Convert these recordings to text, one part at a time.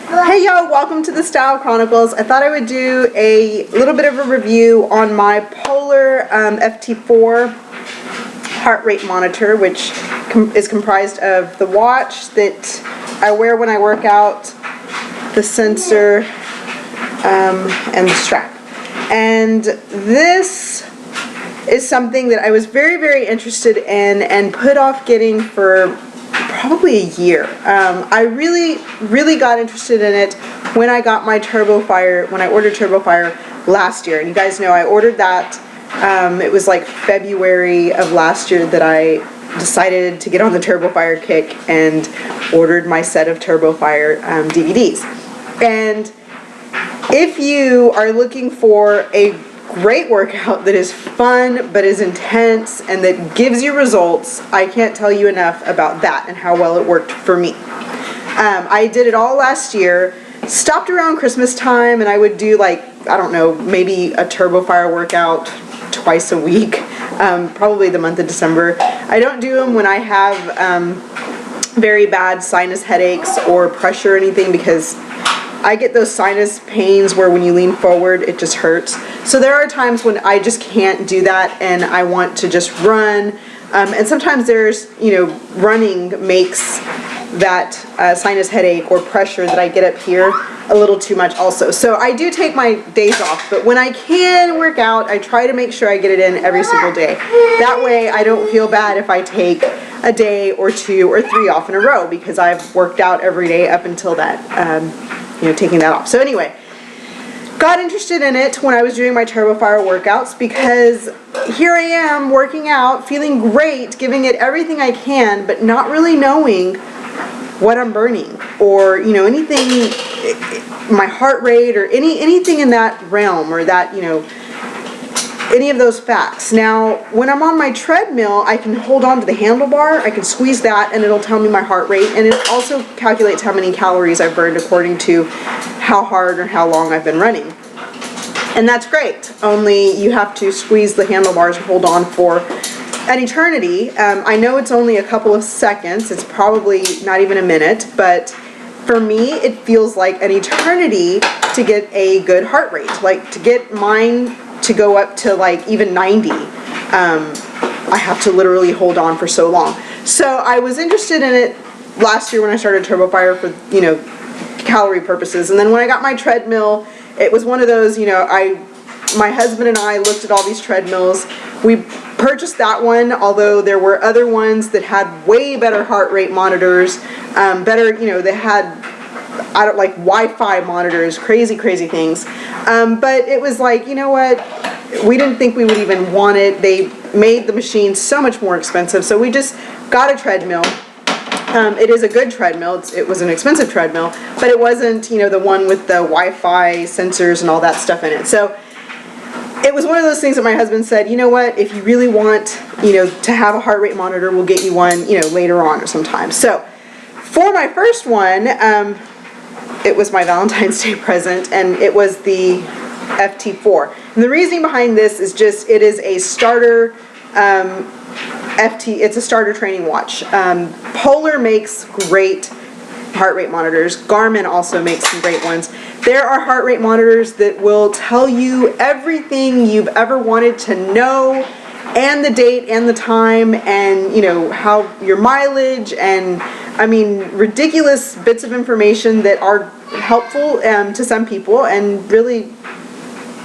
Hey y'all, welcome to the Style Chronicles. I thought I would do a little bit of a review on my Polar FT4 heart rate monitor, which is comprised of the watch that I wear when I work out, the sensor, and the strap. And this is something that I was very, very interested in and put off getting for probably a year. I really got interested in it when I got my TurboFire, when I ordered TurboFire last year. And you guys know I ordered that. It was like February of last year that I decided to get on the TurboFire kick and ordered my set of TurboFire DVDs. And if you are looking for a great workout that is fun but is intense and that gives you results, I can't tell you enough about that and how well it worked for me. I did it all last year, stopped around Christmas time, and I would do, like, I don't know, maybe a TurboFire workout twice a week, probably the month of December. I don't do them when I have very bad sinus headaches or pressure or anything, because I get those sinus pains where when you lean forward it just hurts. So there are times when I just can't do that and I want to just run. And sometimes there's, running makes that sinus headache or pressure that I get up here a little too much also. So I do take my days off, but when I can work out, I try to make sure I get it in every single day. That way I don't feel bad if I take a day or 2 or 3 off in a row, because I've worked out every day up until that. Taking that off. So anyway, got interested in it when I was doing my TurboFire workouts, because here I am working out, feeling great, giving it everything I can, but not really knowing what I'm burning or, anything, my heart rate or anything in that realm, or that, any of those facts. Now, when I'm on my treadmill, I can hold on to the handlebar, I can squeeze that, and it'll tell me my heart rate, and it also calculates how many calories I've burned according to how hard or how long I've been running. And that's great, only you have to squeeze the handlebars and hold on for an eternity. I know it's only a couple of seconds, it's probably not even a minute, but for me it feels like an eternity to get a good heart rate. Like, to get mine to go up to like even 90, I have to literally hold on for so long. So I was interested in it last year when I started TurboFire for calorie purposes, and then when I got my treadmill, it was one of those, my husband and I looked at all these treadmills. We purchased that one, although there were other ones that had way better heart rate monitors, better, they had, like Wi-Fi monitors, crazy things. But it was like, what? We didn't think we would even want it. They made the machine so much more expensive, so we just got a treadmill. It is a good treadmill. It was an expensive treadmill, but it wasn't, the one with the Wi-Fi sensors and all that stuff in it. So it was one of those things that my husband said, what, if you really want, to have a heart rate monitor, we'll get you one, later on or sometime. So for my first one, it was my Valentine's Day present, and it was the FT4. And the reasoning behind this is just, it is a starter it's a starter training watch. Polar makes great heart rate monitors. Garmin also makes some great ones. There are heart rate monitors that will tell you everything you've ever wanted to know, and the date and the time, and how your mileage, and ridiculous bits of information that are helpful to some people and really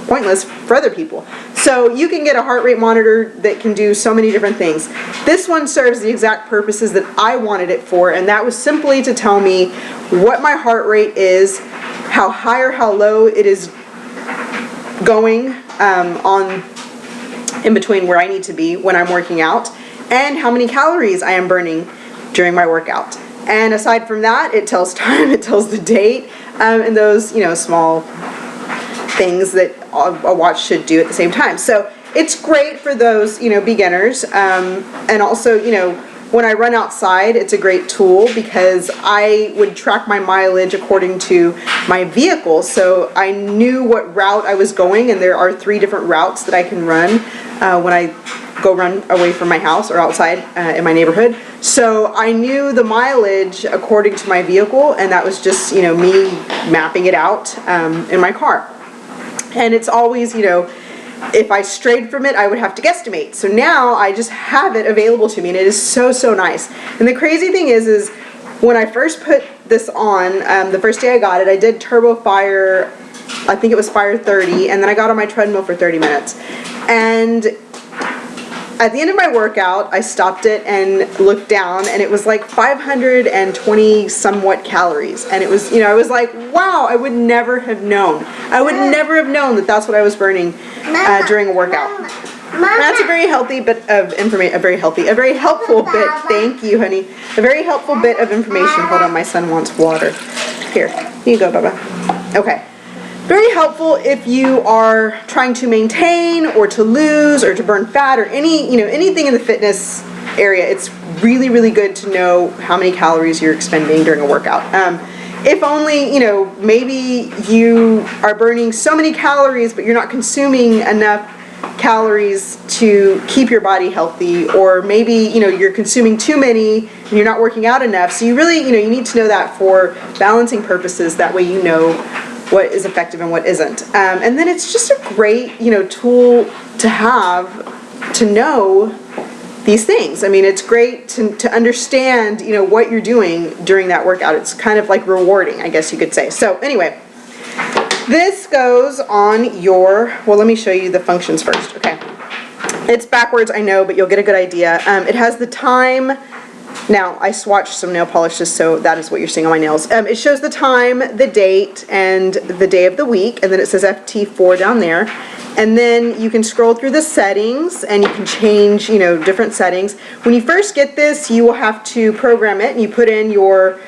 pointless for other people. So you can get a heart rate monitor that can do so many different things. This one serves the exact purposes that I wanted it for, and that was simply to tell me what my heart rate is, how high or how low it is going in between where I need to be when I'm working out, and how many calories I am burning during my workout. And aside from that, it tells time, it tells the date, and those, small things that a watch should do at the same time. So it's great for those, beginners, and also, when I run outside, it's a great tool, because I would track my mileage according to my vehicle, so I knew what route I was going, and there are 3 different routes that I can run when I go run away from my house or outside in my neighborhood. So I knew the mileage according to my vehicle, and that was just, me mapping it out in my car. And it's always, if I strayed from it, I would have to guesstimate. So now I just have it available to me, and it is so, so nice. And the crazy thing is when I first put this on, the first day I got it, I did Turbo Fire, I think it was Fire 30, and then I got on my treadmill for 30 minutes. And at the end of my workout, I stopped it and looked down, and it was like 520 somewhat calories. And it was, I was like, wow, I would never have known. I would never have known that that's what I was burning during a workout. That's a very healthy bit of information, a very helpful bit, thank you, honey. A very helpful bit of information. Hold on, my son wants water. Here you go, Bubba. Okay. Very helpful if you are trying to maintain or to lose or to burn fat or anything in the fitness area. It's really, really good to know how many calories you're expending during a workout. If only, maybe you are burning so many calories, but you're not consuming enough calories to keep your body healthy, or maybe, you're consuming too many and you're not working out enough. So you really, you need to know that for balancing purposes. That way you know what is effective and what isn't. And then it's just a great, tool to have to know these things. I mean, it's great to understand, what you're doing during that workout. It's kind of like rewarding, I guess you could say. So anyway, this goes on your, well, let me show you the functions first. Okay. It's backwards, I know, but you'll get a good idea. It has the time. Now, I swatched some nail polishes, so that is what you're seeing on my nails. It shows the time, the date, and the day of the week, and then it says FT4 down there. And then you can scroll through the settings, and you can change, different settings. When you first get this, you will have to program it, and you put in your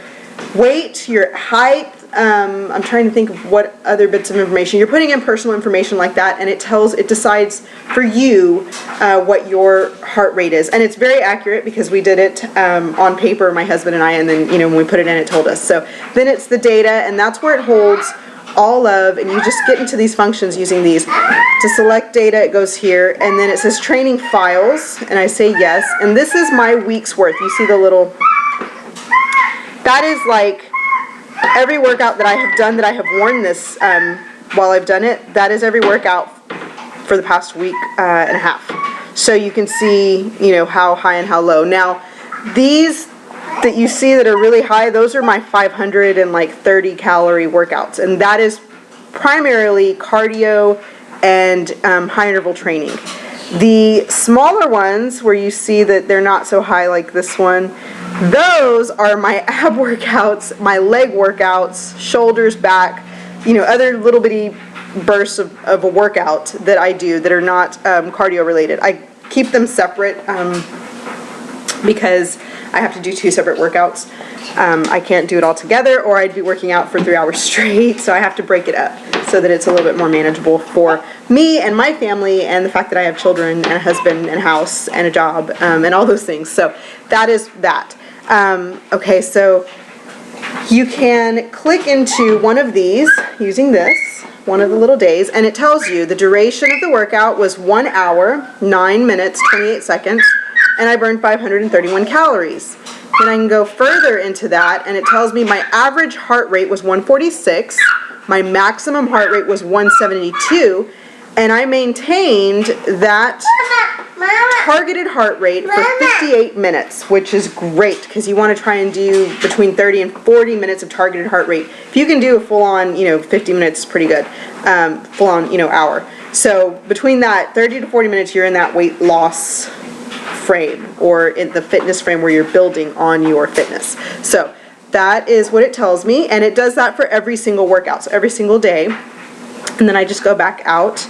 weight, your height. I'm trying to think of what other bits of information. You're putting in personal information like that, and it decides for you what your heart rate is. And it's very accurate because we did it on paper, my husband and I, and then, when we put it in, it told us. So then it's the data, and that's where it holds all of, and you just get into these functions using these. To select data, it goes here, and then it says training files, and I say yes. And this is my week's worth. You see the little, that is like every workout that I have done, that I have worn this while I've done it. That is every workout for the past week and a half. So you can see, how high and how low. Now, these that you see that are really high, those are my 530 calorie workouts, and that is primarily cardio and high interval training. The smaller ones, where you see that they're not so high like this one, those are my ab workouts, my leg workouts, shoulders, back, other little bitty bursts of a workout that I do that are not cardio related. I keep them separate because I have to do 2 separate workouts. I can't do it all together, or I'd be working out for 3 hours straight, so I have to break it up so that it's a little bit more manageable for me and my family, and the fact that I have children and a husband and a house and a job and all those things. So that is that. Okay, so you can click into one of these using this, one of the little days, and it tells you the duration of the workout was 1 hour, 9 minutes, 28 seconds, and I burned 531 calories. Then I can go further into that, and it tells me my average heart rate was 146, my maximum heart rate was 172, and I maintained that targeted heart rate for 58 minutes, which is great because you want to try and do between 30 and 40 minutes of targeted heart rate. If you can do a full-on, 50 minutes is pretty good, full-on, hour. So between that 30 to 40 minutes, you're in that weight loss frame, or in the fitness frame where you're building on your fitness. So that is what it tells me, and it does that for every single workout, so every single day. And then I just go back out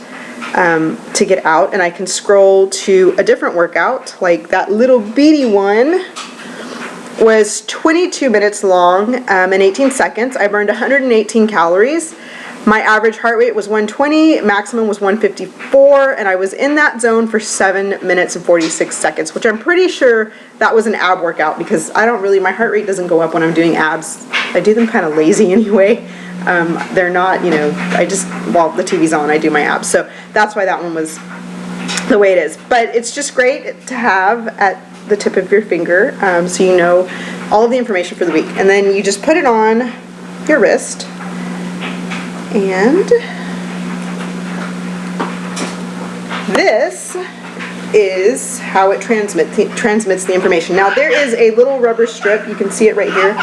to get out, and I can scroll to a different workout, like that little beady one was 22 minutes long and 18 seconds. I burned 118 calories. My average heart rate was 120, maximum was 154, and I was in that zone for 7 minutes and 46 seconds, which I'm pretty sure that was an ab workout, because my heart rate doesn't go up when I'm doing abs. I do them kind of lazy anyway. They're not, while the TV's on, I do my abs. So that's why that one was the way it is. But it's just great to have at the tip of your finger, so you know all of the information for the week. And then you just put it on your wrist, and this is how it transmits the information. Now there is a little rubber strip, you can see it right here,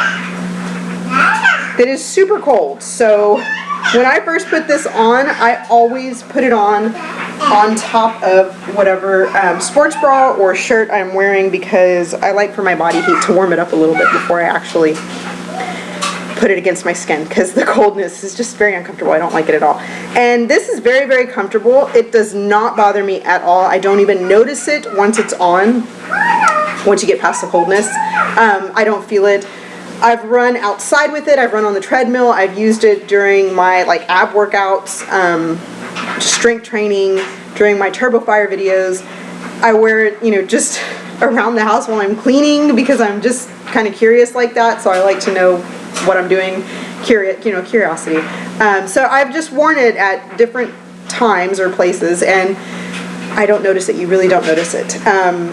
that is super cold. So when I first put this on, I always put it on top of whatever sports bra or shirt I'm wearing, because I like for my body heat to warm it up a little bit before I actually put it against my skin, because the coldness is just very uncomfortable. I don't like it at all. And this is very, very comfortable. It does not bother me at all. I don't even notice it once it's on, once you get past the coldness. I don't feel it. I've run outside with it. I've run on the treadmill. I've used it during my like ab workouts, strength training, during my Turbo Fire videos. I wear it, you know, just around the house while I'm cleaning, because I'm just kind of curious like that. So I like to know what I'm doing, curiosity. So I've just worn it at different times or places, and I don't notice it. You really don't notice it. And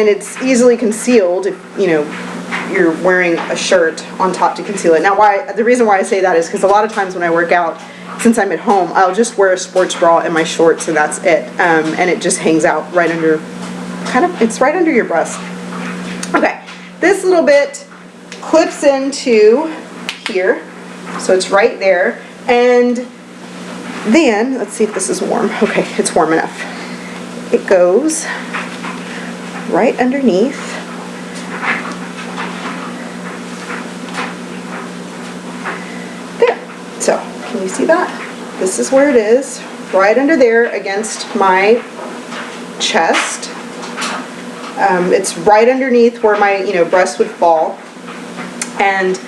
it's easily concealed if, you know, you're wearing a shirt on top to conceal it. Now, the reason why I say that is because a lot of times when I work out, since I'm at home, I'll just wear a sports bra and my shorts, and that's it. And it just hangs out right under, it's right under your breast. Okay, this little bit clips into here, so it's right there. And then, let's see if this is warm. Okay, it's warm enough. It goes right underneath. There. So, can you see that? This is where it is, right under there against my chest. It's right underneath where my, breast would fall. And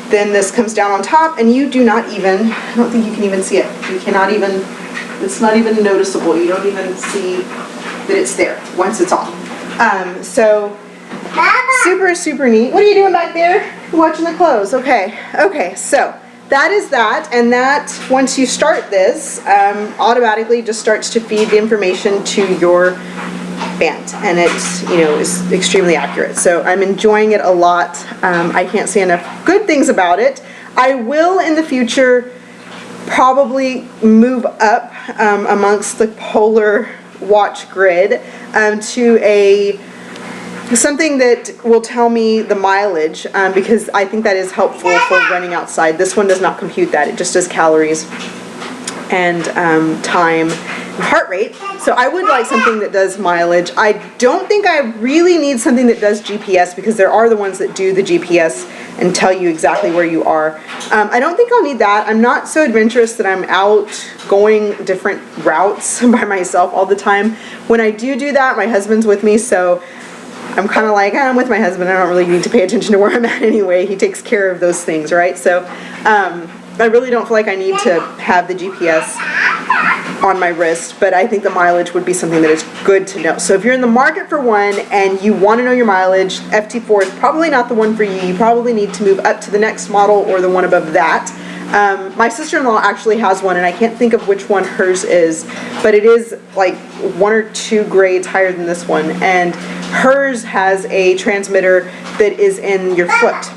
then this comes down on top, and you do not even, I don't think you can even see it. You cannot even, it's not even noticeable. You don't even see that it's there once it's on. So, super, super neat. What are you doing back there? Watching the clothes. Okay, so that is that, and that, once you start this, automatically just starts to feed the information to your band, and it's, is extremely accurate. So I'm enjoying it a lot. I can't say enough good things about it. I will in the future probably move up amongst the Polar watch grid to something that will tell me the mileage, because I think that is helpful for running outside. This one does not compute that. It just does calories and time and heart rate. So I would like something that does mileage. I don't think I really need something that does GPS, because there are the ones that do the GPS and tell you exactly where you are. I don't think I'll need that. I'm not so adventurous that I'm out going different routes by myself all the time. When I do that, my husband's with me, so I'm kind of like, I'm with my husband. I don't really need to pay attention to where I'm at anyway. He takes care of those things, right? So I really don't feel like I need to have the GPS on my wrist, but I think the mileage would be something that is good to know. So if you're in the market for one and you want to know your mileage, FT4 is probably not the one for you. You probably need to move up to the next model or the one above that. My sister-in-law actually has one, and I can't think of which one hers is, but it is like 1 or 2 grades higher than this one, and hers has a transmitter that is in your foot.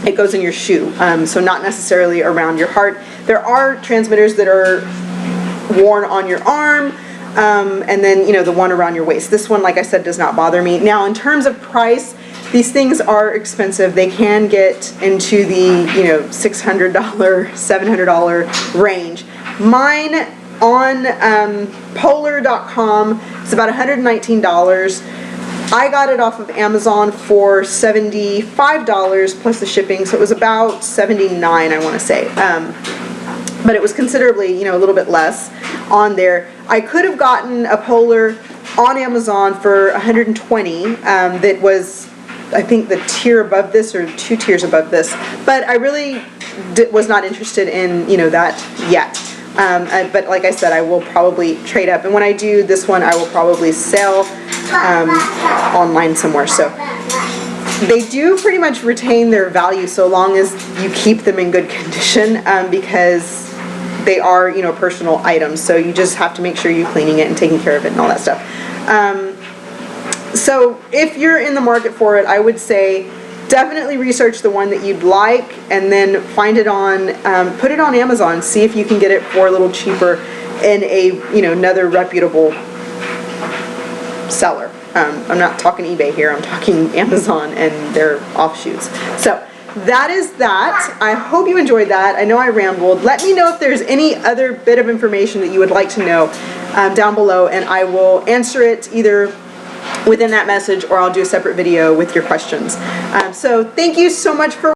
It goes in your shoe, so not necessarily around your heart. There are transmitters that are worn on your arm, and then the one around your waist. This one, like I said, does not bother me. Now, in terms of price, these things are expensive. They can get into the $600, $700 range. Mine on Polar.com is about $119. I got it off of Amazon for $75 plus the shipping, so it was about $79, I want to say. But it was considerably, a little bit less on there. I could have gotten a Polar on Amazon for $120. That was, I think, the tier above this, or 2 tiers above this. But I really was not interested in, that yet. But like I said, I will probably trade up. And when I do this one, I will probably sell online somewhere. So they do pretty much retain their value so long as you keep them in good condition, because they are, you know, personal items, so you just have to make sure you're cleaning it and taking care of it and all that stuff. So if you're in the market for it, I would say definitely research the one that you'd like, and then find it on, put it on Amazon, see if you can get it for a little cheaper in a, you know, another reputable seller. I'm not talking eBay here, I'm talking Amazon and their offshoots. So that is that. I hope you enjoyed that. I know I rambled. Let me know if there's any other bit of information that you would like to know down below, and I will answer it either within that message, or I'll do a separate video with your questions. So thank you so much for